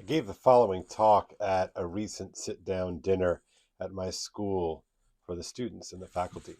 gave the following talk at a recent sit-down dinner at my school for the students and the faculty.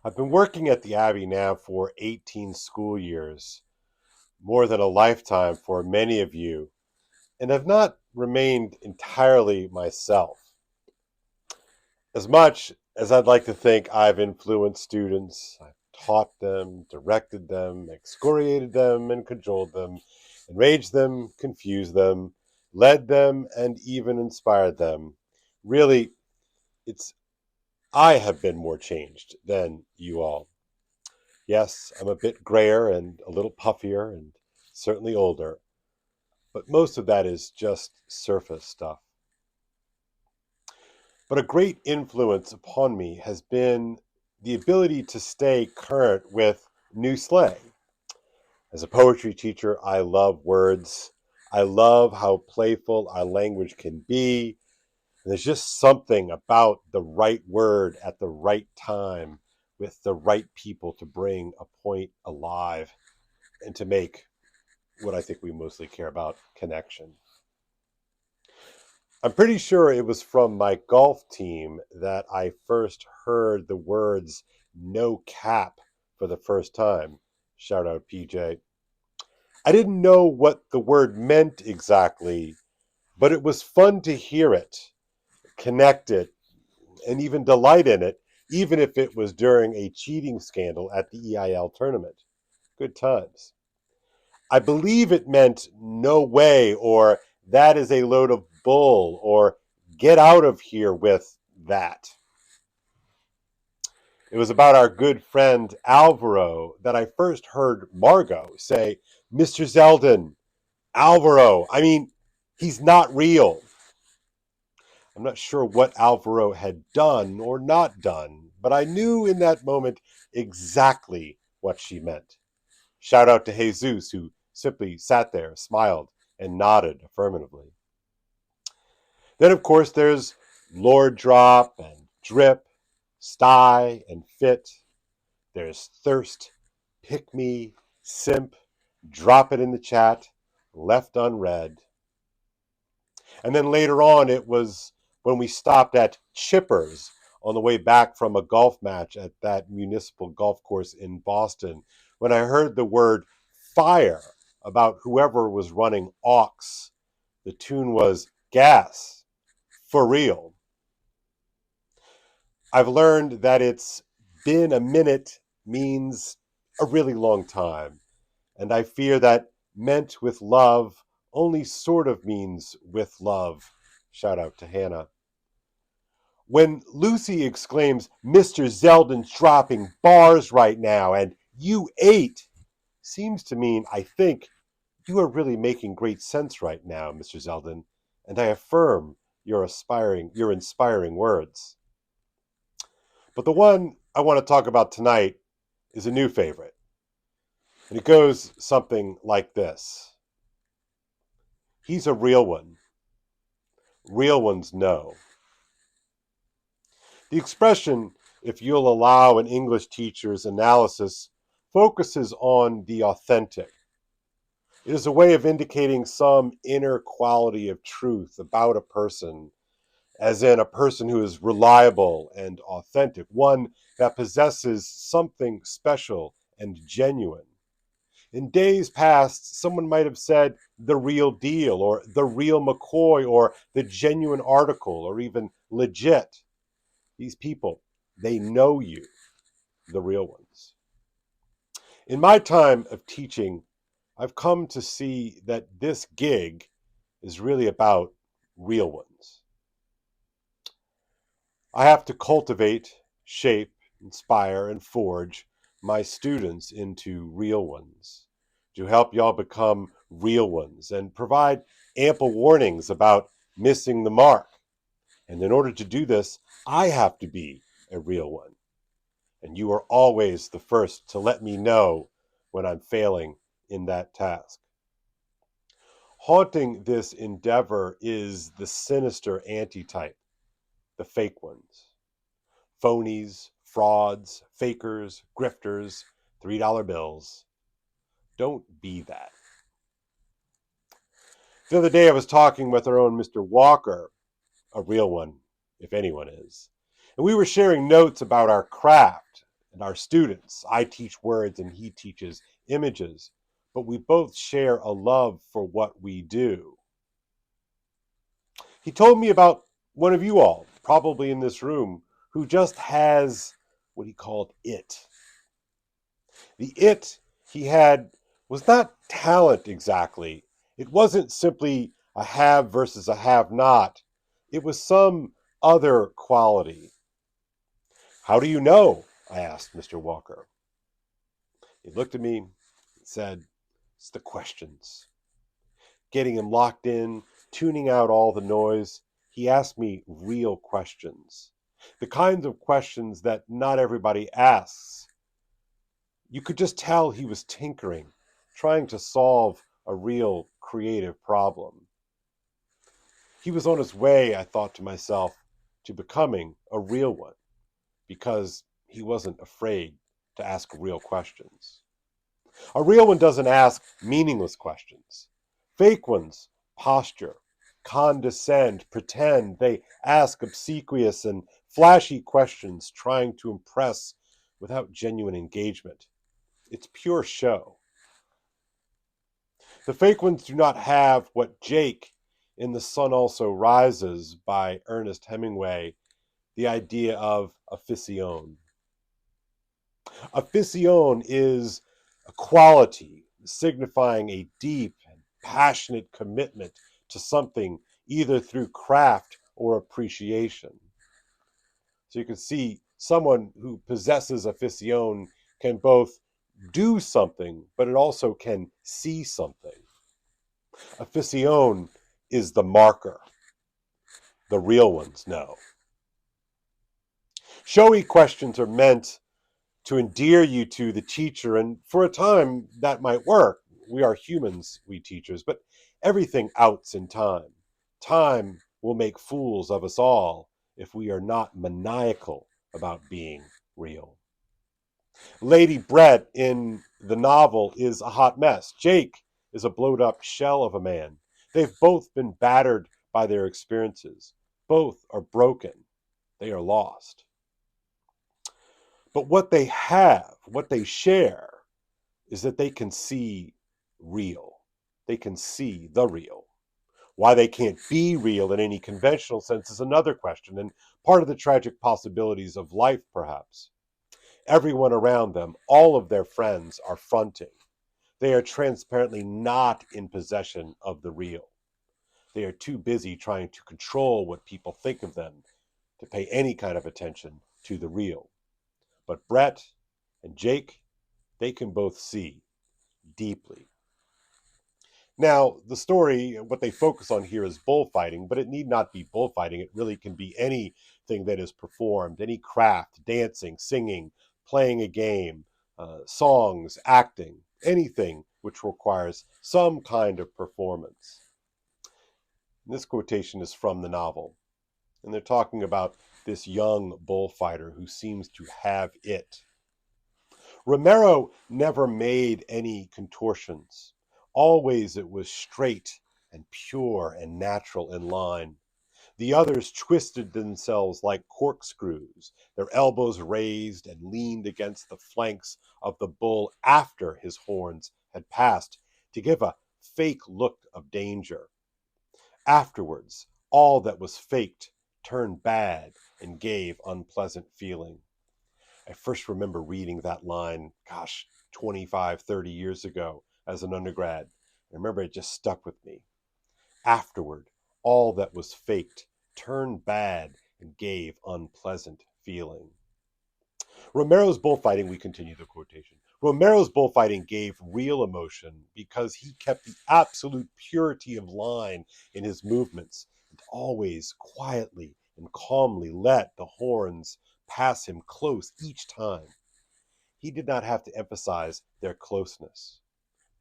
I've been working at the Abbey now for 18 school years, more than a lifetime for many of you, and have not remained entirely myself. As much as I'd like to think I've influenced students, I've taught them, directed them, excoriated them, and cajoled them, enraged them, confused them, led them, and even inspired them. Really, it's I have been more changed than you all. Yes, I'm a bit grayer and a little puffier and certainly older, but most of that is just surface stuff. But a great influence upon me has been the ability to stay current with new slang. As a poetry teacher, I love words. I love how playful our language can be. And there's just something about the right word at the right time with the right people to bring a point alive and to make what I think we mostly care about, connection. I'm pretty sure it was from my golf team that I first heard the words no cap for the first time. Shout out PJ. I didn't know what the word meant exactly, but it was fun to hear it, connect it, and even delight in it, even if it was during a cheating scandal at the EIL tournament. Good times. I believe it meant no way, or that is a load of bull, or get out of here with that. It was about our good friend Alvaro that I first heard Margot say, Mr. Zeldin, Alvaro, I mean, he's not real. I'm not sure what Alvaro had done or not done, but I knew in that moment exactly what she meant. Shout out to Jesus, who simply sat there, smiled, and nodded affirmatively. Then, of course, there's Lord Drop and Drip, Sty and Fit. There's Thirst, Pick Me, Simp, Drop It in the Chat, Left Unread. And then later on, it was when we stopped at Chippers on the way back from a golf match at that municipal golf course in Boston when I heard the word fire about whoever was running aux. The tune was gas, for real. I've learned that it's been a minute means a really long time, and I fear that meant with love only sort of means with love. Shout out to Hannah. When Lucy exclaims, Mr. Zeldin's dropping bars right now, and you ate, seems to mean, I think, you are really making great sense right now, Mr. Zeldin, and I affirm your inspiring words. But the one I want to talk about tonight is a new favorite. And it goes something like this. He's a real one. Real ones know. The expression, if you'll allow an English teacher's analysis, focuses on the authentic. It is a way of indicating some inner quality of truth about a person, as in a person who is reliable and authentic, one that possesses something special and genuine. In days past, someone might have said the real deal, or the real McCoy, or the genuine article, or even legit. These people, they know you, the real ones. In my time of teaching, I've come to see that this gig is really about real ones. I have to cultivate, shape, inspire, and forge my students into real ones, to help y'all become real ones and provide ample warnings about missing the mark. And in order to do this, I have to be a real one. And you are always the first to let me know when I'm failing in that task. Haunting this endeavor is the sinister antitype, the fake ones. Phonies, frauds, fakers, grifters, $3 bills. Don't be that. The other day I was talking with our own Mr. Walker, a real one, if anyone is, and we were sharing notes about our craft and our students. I teach words and he teaches images, but we both share a love for what we do. He told me about one of you all, probably in this room, who just has what he called it. The it he had was not talent exactly. It wasn't simply a have versus a have not. It was some other quality. How do you know? I asked Mr. Walker. He looked at me and said, it's the questions. Getting him locked in, tuning out all the noise, he asked me real questions. The kinds of questions that not everybody asks. You could just tell he was tinkering, trying to solve a real creative problem. He was on his way, I thought to myself, to becoming a real one, because he wasn't afraid to ask real questions. A real one doesn't ask meaningless questions. Fake ones posture, condescend, pretend. They ask obsequious and flashy questions, trying to impress without genuine engagement. It's pure show. The fake ones do not have what Jake in The Sun Also Rises by Ernest Hemingway, the idea of afición. Afición is a quality signifying a deep and passionate commitment to something, either through craft or appreciation. So you can see someone who possesses afición can both do something, but it also can see something. Afición is the marker. The real ones know. Showy questions are meant to endear you to the teacher, and for a time that might work. We are humans, we teachers, but everything outs in time. Time will make fools of us all if we are not maniacal about being real. Lady Brett in the novel is a hot mess. Jake is a blowed up shell of a man. They've both been battered by their experiences. Both are broken. They are lost. But what they have, what they share, is that they can see real. They can see the real. Why they can't be real in any conventional sense is another question, and part of the tragic possibilities of life, perhaps. Everyone around them, all of their friends, are fronting. They are transparently not in possession of the real. They are too busy trying to control what people think of them to pay any kind of attention to the real. But Brett and Jake, they can both see deeply. Now, the story, what they focus on here is bullfighting, but it need not be bullfighting. It really can be anything that is performed, any craft, dancing, singing, playing a game, songs, acting, anything which requires some kind of performance. And this quotation is from the novel, and they're talking about this young bullfighter who seems to have it. Romero never made any contortions. Always it was straight and pure and natural in line. The others twisted themselves like corkscrews, their elbows raised and leaned against the flanks of the bull after his horns had passed to give a fake look of danger. Afterwards, all that was faked turned bad and gave unpleasant feeling. I first remember reading that line, 25, 30 years ago as an undergrad. I remember it just stuck with me. Afterward, all that was faked turned bad and gave unpleasant feeling. Romero's bullfighting, we continue the quotation. Romero's bullfighting gave real emotion because he kept the absolute purity of line in his movements and always quietly and calmly let the horns pass him close each time. He did not have to emphasize their closeness.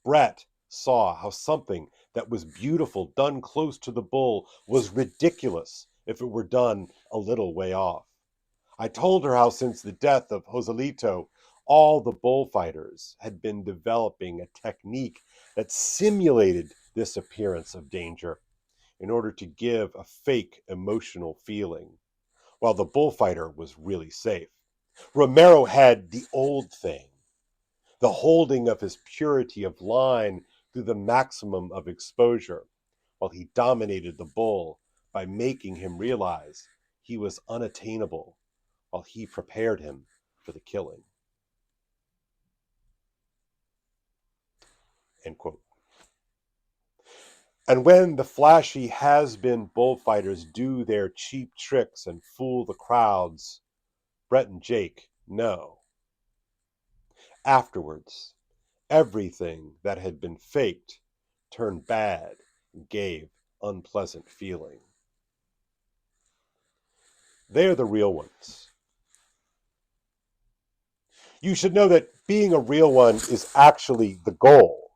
Brett saw how something that was beautiful done close to the bull was ridiculous if it were done a little way off. I told her how since the death of Joselito, all the bullfighters had been developing a technique that simulated this appearance of danger in order to give a fake emotional feeling, while the bullfighter was really safe. Romero had the old thing, the holding of his purity of line through the maximum of exposure, while he dominated the bull by making him realize he was unattainable while he prepared him for the killing. End quote. And when the flashy has-been bullfighters do their cheap tricks and fool the crowds, Brett and Jake know. Afterwards, everything that had been faked turned bad and gave unpleasant feeling. They're the real ones. You should know that being a real one is actually the goal.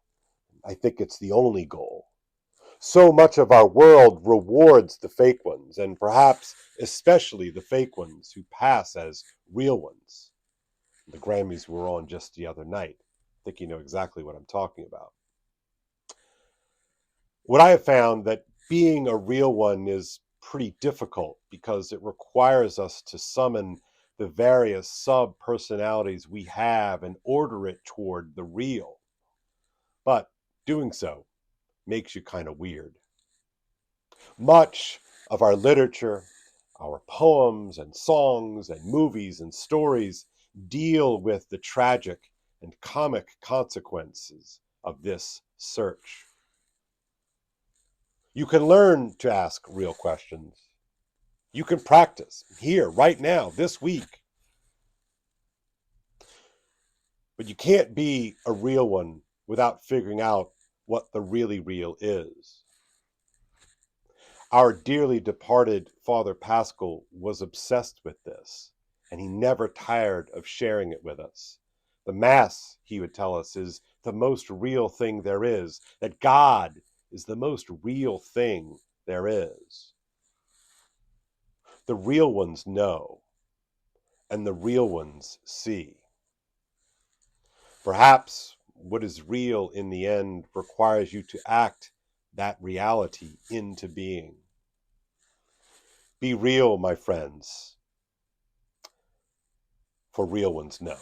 I think it's the only goal. So much of our world rewards the fake ones, and perhaps especially the fake ones who pass as real ones. The Grammys were on just the other night. I think you know exactly what I'm talking about. What I have found that being a real one is pretty difficult because it requires us to summon the various sub-personalities we have and order it toward the real. But doing so makes you kind of weird. Much of our literature, our poems and songs and movies and stories deal with the tragic and comic consequences of this search. You can learn to ask real questions. You can practice here, right now, this week. But you can't be a real one without figuring out what the really real is. Our dearly departed Father Pascal was obsessed with this, and he never tired of sharing it with us. The Mass, he would tell us, is the most real thing there is, that God is the most real thing there is. The real ones know, and the real ones see. Perhaps what is real in the end requires you to act that reality into being. Be real, my friends, for real ones know.